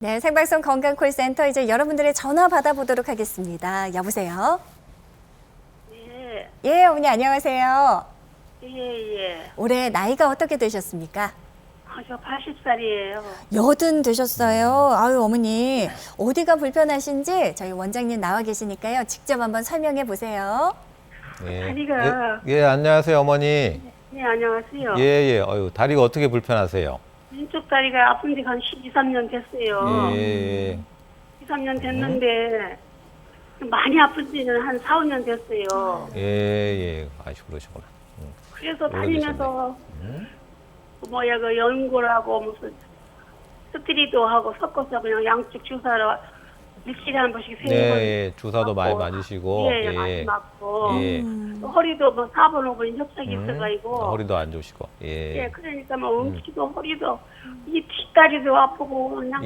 네, 생방송 건강콜센터 이제 여러분들의 전화 받아보도록 하겠습니다. 여보세요? 예, 예, 어머니 안녕하세요. 예. 올해 나이가 어떻게 되셨습니까? 저 80살이에요. 80 되셨어요. 아유, 어머니 어디가 불편하신지 저희 원장님 나와 계시니까요. 직접 한번 설명해 보세요. 다리가. 예, 안녕하세요, 어머니. 네, 안녕하세요. 예. 다리가 어떻게 불편하세요? 왼쪽 다리가 아픈 지가 한 12, 13년 됐어요. 예. 2, 3년 됐는데, 많이 아픈 지는 한 4, 5년 됐어요. 아이고, 그러시구나. 그래서 다니면서, 그 연골하고 무슨 스트리도 하고 섞어서 그냥 양쪽 주사로 일주일에 한 번씩 세 번. 네, 주사도 많이 맞으시고. 예, 많이 맞고. 예. 또 허리도 뭐 4번, 5번 협착이 있어가지고. 허리도 안 좋으시고. 예, 그러니까 뭐 엉키도 허리도 이 뒷다리도 아프고 그냥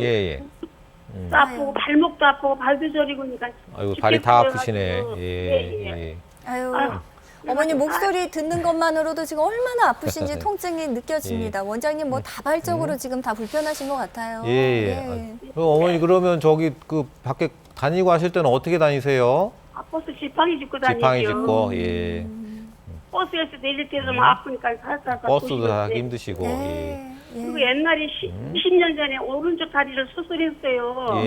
아프고 발목도 아프고 발도 저리고 그러니까 아이고, 발이 다 아프시네. 예. 아유, 아유, 어머니 목소리 듣는 것만으로도 지금 얼마나 아프신지 통증이 느껴집니다. 원장님 뭐 다발적으로 지금 다 불편하신 것 같아요. 어머니, 그러면 저기 그 밖에 다니고 하실 때는 어떻게 다니세요? 버스 지팡이 짚고 다니죠. 지팡이 짚고, 예. 버스에서 내릴 때도 막 아프니까 살살 버스도 하기 힘드시고, 그리고 옛날에 20년 전에 오른쪽 다리를 수술했어요.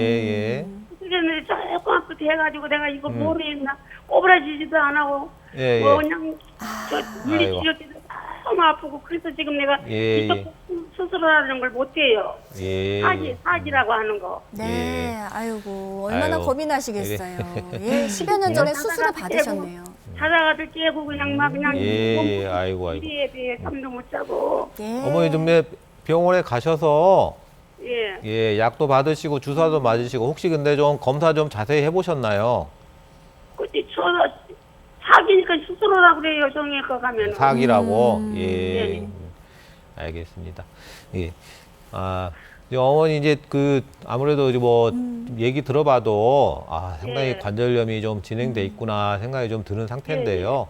수술했는데 조금 아프게 해가지고 내가 이거 뭐로 했나 꼬부라지지도 안 하고 뭐 그냥 저 물리치료 때도 너무 아프고 그래서 지금 내가 이쪽 수술하는 걸 못해요. 사지라고 하는 거. 네, 아이고 얼마나 겁이 나시겠어요. 10여 년 전에 수술을 받으셨네요. 자다가도 깨고 그냥 막 그냥 아이고. 비에 잠도 못 자고. 어머니 좀 병원에 가셔서 예. 약도 받으시고 주사도 맞으시고 혹시 근데 좀 검사 좀 자세히 해보셨나요? 그때 저 사기니까 수술하라고 그래요. 정형외과 가면. 사기라고? 네. 알겠습니다. 이제 어머니 이제 아무래도 이제 뭐 얘기 들어봐도 상당히 관절염이 좀 진행돼 있구나 생각이 좀 드는 상태인데요.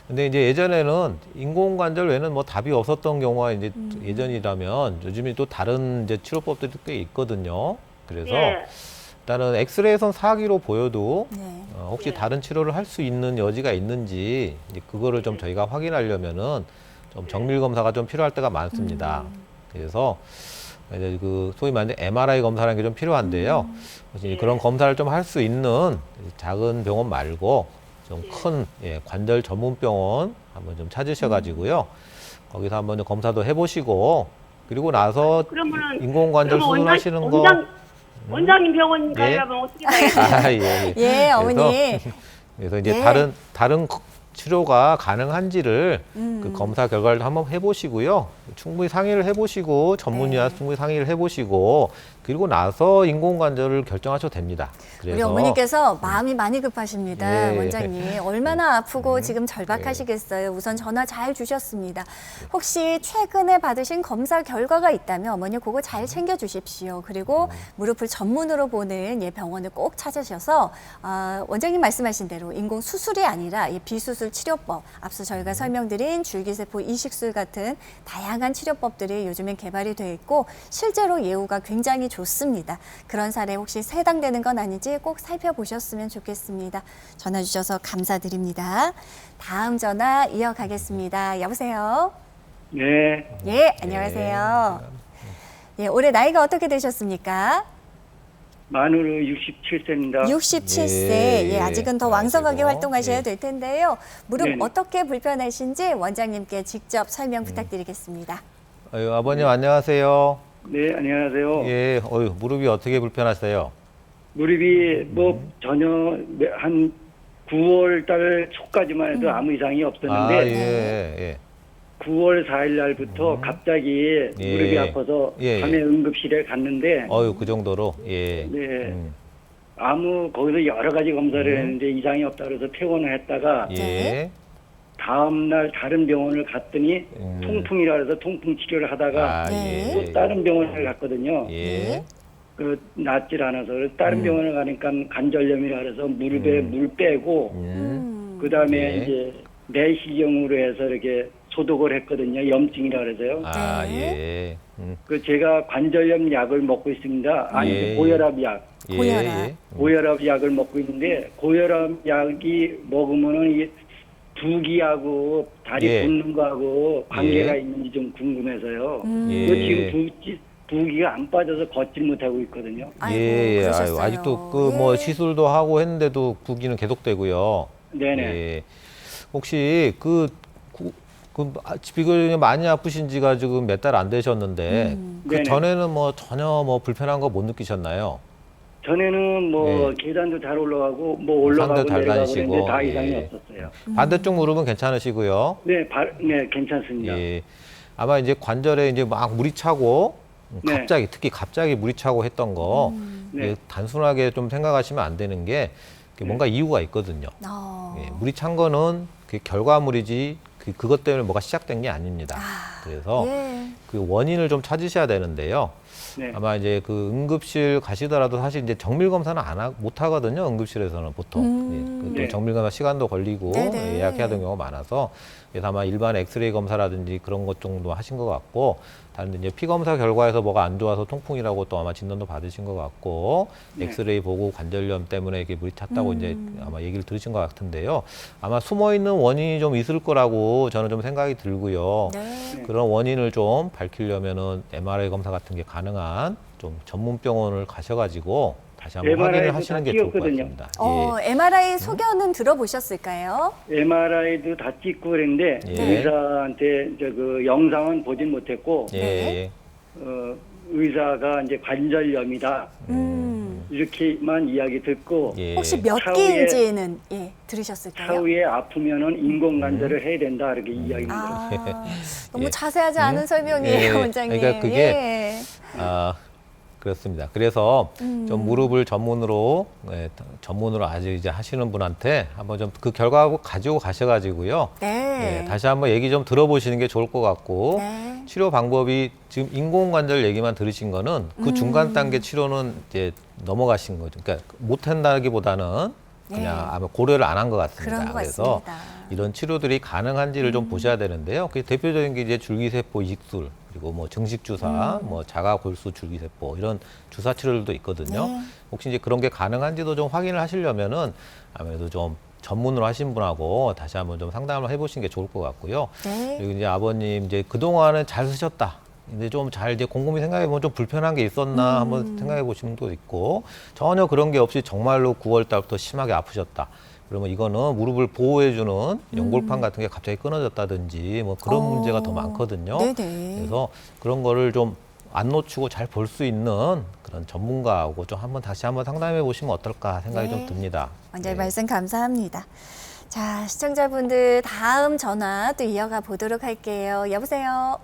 근데 이제 예전에는 인공관절 외에는 뭐 답이 없었던 경우가 이제 예전이라면 요즘에 또 다른 이제 치료법들이 꽤 있거든요. 그래서 일단은 엑스레이선 사기로 보여도 혹시 다른 치료를 할 수 있는 여지가 있는지 이제 그거를 좀 저희가 확인하려면은 좀 정밀 검사가 좀 필요할 때가 많습니다. 그래서 이제 소위 말하는 MRI 검사라는 게 좀 필요한데요. 그런 검사를 좀 할 수 있는 작은 병원 말고 좀 큰 관절 전문 병원 한번 좀 찾으셔가지고요. 거기서 한번 검사도 해보시고 그리고 나서 인공관절 수술하시는 거. 원장님 병원 가려면 어떻게 가야 어머니. 그래서 이제 다른 치료가 가능한지를 그 검사 결과를 한번 해보시고요. 충분히 상의를 해보시고 전문의와 충분히 상의를 해보시고 그리고 나서 인공관절을 결정하셔도 됩니다. 그래서 우리 어머니께서 마음이 많이 급하십니다. 원장님. 얼마나 아프고 지금 절박하시겠어요. 우선 전화 잘 주셨습니다. 혹시 최근에 받으신 검사 결과가 있다면 어머니 그거 잘 챙겨주십시오. 그리고 무릎을 전문으로 보는 병원을 꼭 찾으셔서 원장님 말씀하신 대로 인공 수술이 아니라 비수술 치료법, 앞서 저희가 설명드린 줄기세포 이식술 같은 다양한 치료법들이 요즘엔 개발이 되어 있고 실제로 예후가 굉장히 좋습니다. 그런 사례 혹시 해당되는 건 아닌지 꼭 살펴보셨으면 좋겠습니다. 전화 주셔서 감사드립니다. 다음 전화 이어가겠습니다. 여보세요? 네. 안녕하세요. 올해 나이가 어떻게 되셨습니까? 만으로 67세입니다. 67세. 아직은 더 왕성하게 활동하셔야 될 텐데요. 무릎 네네. 어떻게 불편하신지 원장님께 직접 설명 부탁드리겠습니다. 아버님 안녕하세요. 네, 안녕하세요. 무릎이 어떻게 불편하세요? 무릎이 전혀 한 9월 달 초까지만 해도 아무 이상이 없었는데 9월 4일 날부터 갑자기 무릎이 아파서 밤에 응급실에 갔는데 그 정도로? 거기서 여러 가지 검사를 했는데 이상이 없다 그래서 퇴원을 했다가 다음날 다른 병원을 갔더니 통풍이라 해서 통풍 치료를 하다가 또 다른 병원을 갔거든요. 낫질 않아서 다른 병원을 가니까 관절염이라 그래서 무릎에 물 빼고 그다음에 이제 내시경으로 해서 이렇게 소독을 했거든요. 염증이라 그래서요. 아, 네. 예. 그 제가 관절염 약을 먹고 있습니다. 아니 예. 고혈압 약. 예. 고혈압. 고혈압 약을 먹고 있는데 고혈압 약이 먹으면은 이게 두기하고 다리 예. 붓는 거하고 관계가 예. 있는지 좀 궁금해서요. 예. 그 지금 두기가 안 빠져서 걷질 못하고 있거든요. 아이고, 예, 그러셨어요. 아직도 그 뭐 예. 시술도 하고 했는데도 부기는 계속되고요. 네네. 예. 혹시 비교적 많이 아프신 지가 지금 몇 달 안 되셨는데 그 네네. 전에는 뭐 전혀 뭐 불편한 거 못 느끼셨나요? 전에는 뭐 예. 계단도 잘 올라가고 뭐 올라가고 산도 잘 내려가고 다니시고, 그랬는데 다 예. 이상이 없었어요. 반대쪽 무릎은 괜찮으시고요. 네, 네, 괜찮습니다. 예. 아마 이제 관절에 이제 막 물이 차고 네. 특히 갑자기 물이 차고 했던 거 네. 이게 단순하게 좀 생각하시면 안 되는 게 뭔가 이유가 있거든요. 예, 물이 찬 거는 그 결과물이지 그것 때문에 뭐가 시작된 게 아닙니다. 그래서 예. 그 원인을 좀 찾으셔야 되는데요. 네. 아마 이제 그 응급실 가시더라도 사실 이제 정밀 검사는 못 하거든요. 응급실에서는 보통. 예, 또 네. 정밀 검사 시간도 걸리고 네네. 예약해야 되는 경우가 많아서 그래서 아마 일반 엑스레이 검사라든지 그런 것 정도 하신 것 같고 다른 이제 피 검사 결과에서 뭐가 안 좋아서 통풍이라고 또 아마 진단도 받으신 것 같고 네. 엑스레이 보고 관절염 때문에 이게 물이 찼다고 이제 아마 얘기를 들으신 것 같은데요. 아마 숨어 있는 원인이 좀 있을 거라고 저는 좀 생각이 들고요. 네. 그런 원인을 좀 밝히려면은 MRI 검사 같은 게 가능한 좀 전문 병원을 가셔가지고 다시 한번 MRI 도 확인을 하시는 다 게 좋을 것 찍었거든요. 같습니다. MRI 소견은 들어보셨을까요? MRI도 다 찍고 그랬는데 예. 의사한테 이제 그 영상은 보진 못했고 예, 네. 예, 의사가 이제 관절염이다 이렇게만 이야기 듣고 예. 혹시 몇 차후에- 개인지는 들으셨을까요? 차후에 아프면은 인공 관절을 해야 된다 이렇게 이야기입니다. 너무 예. 자세하지 않은 설명이에요, 예. 원장님. 그러니까 그게 예. 그렇습니다. 그래서 좀 무릎을 전문으로 아주 이제 하시는 분한테 한번 좀 그 결과 가지고 가셔가지고요. 네. 다시 한번 얘기 좀 들어보시는 게 좋을 것 같고 네. 치료 방법이 지금 인공관절 얘기만 들으신 거는 그 중간 단계 치료는 이제 넘어가신 거죠. 그러니까 못한다기보다는 그냥 아마 고려를 안 한 것 같습니다. 그런 것 그래서 같습니다. 이런 치료들이 가능한지를 좀 보셔야 되는데요. 그 대표적인 게 이제 줄기세포 이식술 그리고 뭐 증식 주사, 뭐 자가 골수 줄기세포 이런 주사 치료들도 있거든요. 네. 혹시 이제 그런 게 가능한지도 좀 확인을 하시려면은 아무래도 좀 전문으로 하신 분하고 다시 한번 좀 상담을 해보시는 게 좋을 것 같고요. 네. 그리고 이제 아버님 이제 그동안은 잘 쓰셨다. 근데 좀 잘 이제 곰곰이 생각해 보면 좀 불편한 게 있었나 한번 생각해 보시는 것도 있고 전혀 그런 게 없이 정말로 9월 달부터 심하게 아프셨다. 그러면 이거는 무릎을 보호해주는 연골판 같은 게 갑자기 끊어졌다든지 뭐 그런 문제가 더 많거든요. 네네. 그래서 그런 거를 좀 안 놓치고 잘 볼 수 있는 그런 전문가하고 좀 다시 한번 상담해 보시면 어떨까 생각이 좀 듭니다. 원장님 말씀 감사합니다. 자, 시청자분들 다음 전화 또 이어가 보도록 할게요. 여보세요.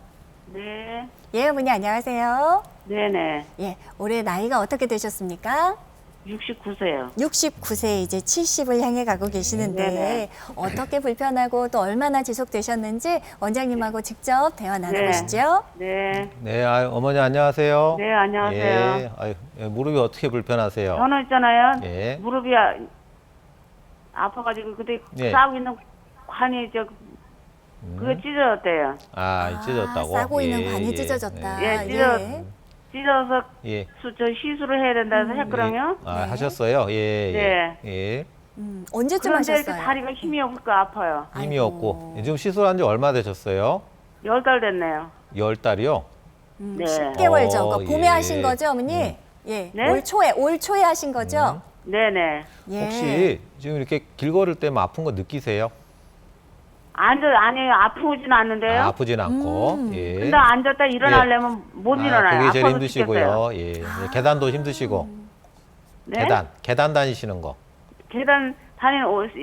네. 예, 어머니 안녕하세요. 네네. 예, 올해 나이가 어떻게 되셨습니까? 69세요. 69세 이제 70을 향해 가고 계시는데 네네. 어떻게 불편하고 또 얼마나 지속되셨는지 원장님하고 직접 대화 나눠보시죠. 네. 네, 어머니 안녕하세요. 네, 안녕하세요. 무릎이 어떻게 불편하세요? 저는 있잖아요. 예. 무릎이 아파가지고 그때 예. 싸고 있는 관이 그거 찢어졌대요. 찢어졌다고? 싸고 있는 예, 관이 예. 찢어졌다. 예, 찢어서 예. 저 시술을 해야 된다 해서 했거든요. 네. 하셨어요? 예, 네. 예. 예. 언제쯤 그런데 이렇게 하셨어요? 다리가 힘이 없을까 아파요. 힘이 아이고. 없고. 지금 시술한 지 얼마 되셨어요? 10달 됐네요. 10달이요? 네. 10개월 전, 그러니까 봄에 예. 하신 거죠, 어머니? 예, 네? 올 초에 하신 거죠? 네네. 예. 혹시 지금 이렇게 길 걸을 때 뭐 아픈 거 느끼세요? 아니요, 아프진 않는데요. 아프진 않고. 예. 근데 앉았다 일어나려면 못 일어나요. 그게 제일 아파서 힘드시고요. 죽겠어요. 예. 계단도 힘드시고. 네? 계단 다니시는 거. 계단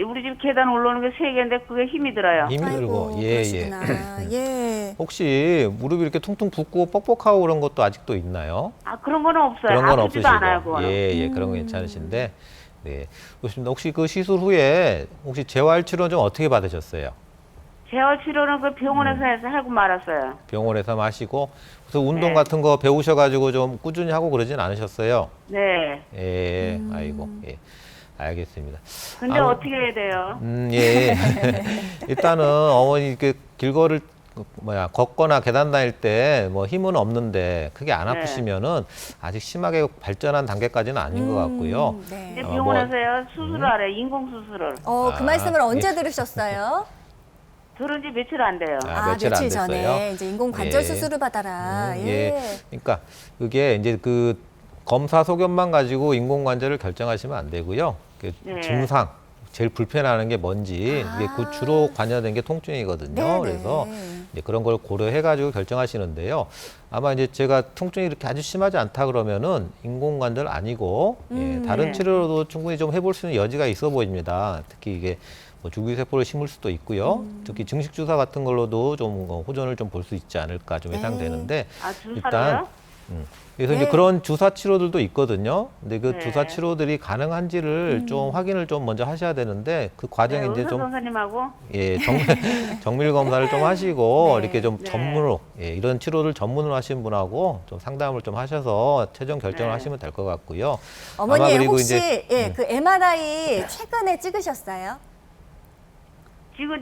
우리 집 계단 올라오는 게 3개인데 그게 힘이 들어요. 힘이 들고. 예, 예. 그러시구나. 예. 혹시 무릎이 이렇게 퉁퉁 붓고 뻑뻑하고 그런 것도 아직도 있나요? 그런 거는 없어요. 그런 건 아프지도 없으시고. 않아요, 그거는. 예, 그런 거 괜찮으신데. 네. 그렇습니다. 혹시 그 시술 후에 혹시 재활 치료 좀 어떻게 받으셨어요? 재활 치료는 그 병원에서 해서 하고 말았어요. 병원에서 마시고 그래서 운동 네. 같은 거 배우셔가지고 좀 꾸준히 하고 그러진 않으셨어요? 네. 예, 아이고, 예, 알겠습니다. 근데 아무- 어떻게 해야 돼요? 예. 일단은 어머니 길 걸을 걷거나 계단 다닐 때 뭐 힘은 없는데 크게 안 네. 아프시면은 아직 심하게 발전한 단계까지는 아닌 것 같고요. 네. 근데 뭐- 병원에서요 수술하래 인공 수술을 그 말씀을 언제 들으셨어요? 들은 지 며칠 안 돼요. 며칠 안 며칠 전에 됐어요? 이제 인공 관절 예. 수술을 받아라. 예. 그러니까 그게 이제 그 검사 소견만 가지고 인공관절을 결정하시면 안 되고요. 그 네. 증상, 제일 불편해하는 게 뭔지 이게 그 주로 관여된 게 통증이거든요. 네네. 그래서 이제 그런 걸 고려해가지고 결정하시는데요. 아마 이제 제가 통증이 이렇게 아주 심하지 않다 그러면은 인공관절 아니고 다른 네. 치료로도 충분히 좀 해볼 수 있는 여지가 있어 보입니다. 특히 이게 뭐 줄기세포를 심을 수도 있고요. 특히 증식 주사 같은 걸로도 좀 호전을 좀 볼 수 있지 않을까 좀 예상되는데 아 주사로요? 일단 그래서 네. 이제 그런 주사 치료들도 있거든요. 근데 그 네. 주사 치료들이 가능한지를 좀 확인을 좀 먼저 하셔야 되는데 그 과정에 네, 이제 의사 좀 선생님하고 정밀 검사를 좀 하시고 네. 이렇게 좀 네. 전문으로 이런 치료를 전문으로 하신 분하고 좀 상담을 좀 하셔서 최종 결정을 네. 하시면 될 것 같고요. 어머니 아마 그리고 혹시 이제 그 MRI 최근에 찍으셨어요? 지금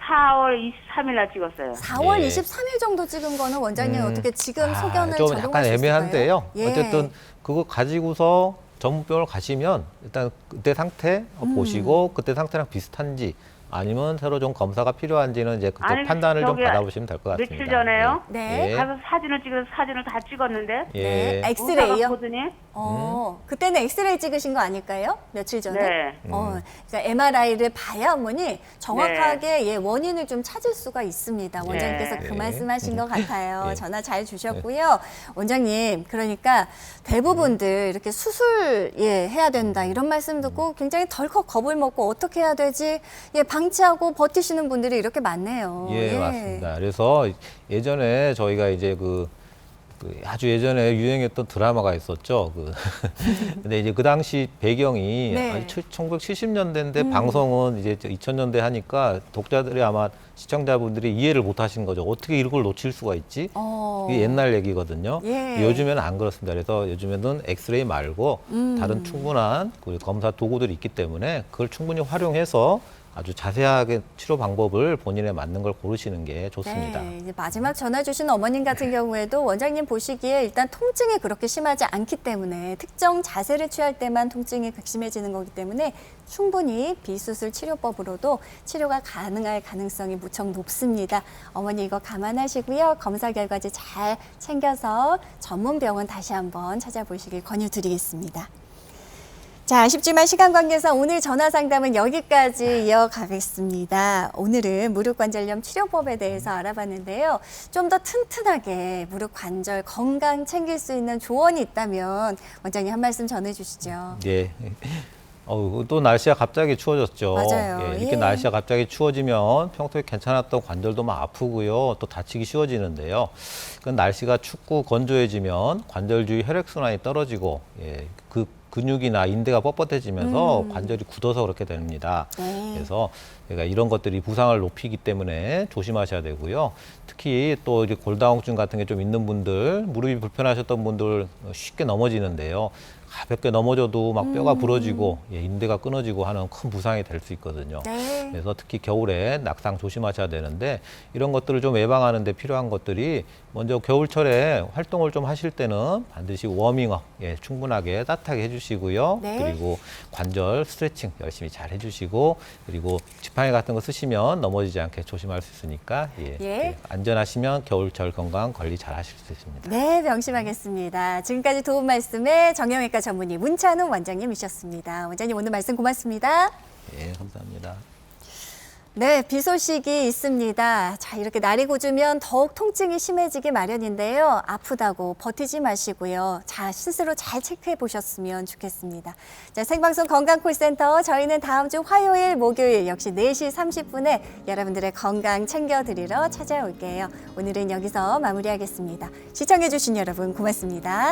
4월 23일 날 찍었어요. 4월 예. 23일 정도 찍은 거는 원장님 어떻게 지금 소견을 좀 적용할 약간 수 있을까요? 애매한데요. 예. 어쨌든 그거 가지고서 전문병원을 가시면 일단 그때 상태 보시고 그때 상태랑 비슷한지 아니면 새로 좀 검사가 필요한지는 이제 그때 아니, 판단을 좀 저기 받아보시면 될 것 같습니다. 며칠 전에요? 네. 예. 가서 사진을 찍어서 사진을 다 찍었는데 예. 네. 의사가 엑스레이요? 보더니 그때는 엑스레이 찍으신 거 아닐까요? 며칠 전에? 네. 그러니까 MRI를 봐야 어머니 정확하게 원인을 좀 찾을 수가 있습니다. 원장님께서 네. 그 말씀하신 것 같아요. 예. 전화 잘 주셨고요. 원장님, 그러니까 대부분들 이렇게 수술 해야 된다 이런 말씀 듣고 굉장히 덜컥 겁을 먹고 어떻게 해야 되지? 방치하고 버티시는 분들이 이렇게 많네요. 예, 맞습니다. 그래서 예전에 저희가 이제 그 아주 예전에 유행했던 드라마가 있었죠. 근데 이제 그 당시 배경이 네. 1970년대인데 방송은 이제 2000년대 하니까 독자들이 아마 시청자분들이 이해를 못 하신 거죠. 어떻게 이걸 놓칠 수가 있지? 이게 옛날 얘기거든요. 예. 요즘에는 안 그렇습니다. 그래서 요즘에는 엑스레이 말고 다른 충분한 그 검사 도구들이 있기 때문에 그걸 충분히 활용해서 아주 자세하게 치료 방법을 본인에 맞는 걸 고르시는 게 좋습니다. 네, 이제 마지막 전화 주신 어머님 같은 경우에도 원장님 보시기에 일단 통증이 그렇게 심하지 않기 때문에 특정 자세를 취할 때만 통증이 극심해지는 거기 때문에 충분히 비수술 치료법으로도 치료가 가능할 가능성이 무척 높습니다. 어머니 이거 감안하시고요. 검사 결과지 잘 챙겨서 전문 병원 다시 한번 찾아보시길 권유드리겠습니다. 자, 아쉽지만 시간 관계상 오늘 전화 상담은 여기까지 이어가겠습니다. 오늘은 무릎 관절염 치료법에 대해서 알아봤는데요. 좀 더 튼튼하게 무릎 관절 건강 챙길 수 있는 조언이 있다면 원장님 한 말씀 전해주시죠. 예. 또 날씨가 갑자기 추워졌죠. 맞아요. 이렇게 예. 날씨가 갑자기 추워지면 평소에 괜찮았던 관절도 막 아프고요. 또 다치기 쉬워지는데요. 그 날씨가 춥고 건조해지면 관절 주위 혈액순환이 떨어지고 그 근육이나 인대가 뻣뻣해지면서 관절이 굳어서 그렇게 됩니다. 네. 그래서 제가 이런 것들이 부상을 높이기 때문에 조심하셔야 되고요. 특히 또 이제 골다공증 같은 게 좀 있는 분들, 무릎이 불편하셨던 분들 쉽게 넘어지는데요. 가볍게 넘어져도 막 뼈가 부러지고 인대가 끊어지고 하는 큰 부상이 될 수 있거든요. 네. 그래서 특히 겨울에 낙상 조심하셔야 되는데 이런 것들을 좀 예방하는 데 필요한 것들이 먼저 겨울철에 활동을 좀 하실 때는 반드시 워밍업 충분하게 따뜻하게 해주시고요. 네. 그리고 관절 스트레칭 열심히 잘 해주시고 그리고 지팡이 같은 거 쓰시면 넘어지지 않게 조심할 수 있으니까 예. 안전하시면 겨울철 건강 관리 잘 하실 수 있습니다. 네, 명심하겠습니다. 지금까지 도움 말씀에 정형외과 전문의 문찬웅 원장님이셨습니다. 원장님 오늘 말씀 고맙습니다. 예, 감사합니다. 네, 비 소식이 있습니다. 자, 이렇게 날이 고주면 더욱 통증이 심해지기 마련인데요. 아프다고 버티지 마시고요. 자, 스스로 잘 체크해 보셨으면 좋겠습니다. 자, 생방송 건강콜센터 저희는 다음 주 화요일, 목요일 역시 4시 30분에 여러분들의 건강 챙겨드리러 찾아올게요. 오늘은 여기서 마무리하겠습니다. 시청해 주신 여러분 고맙습니다.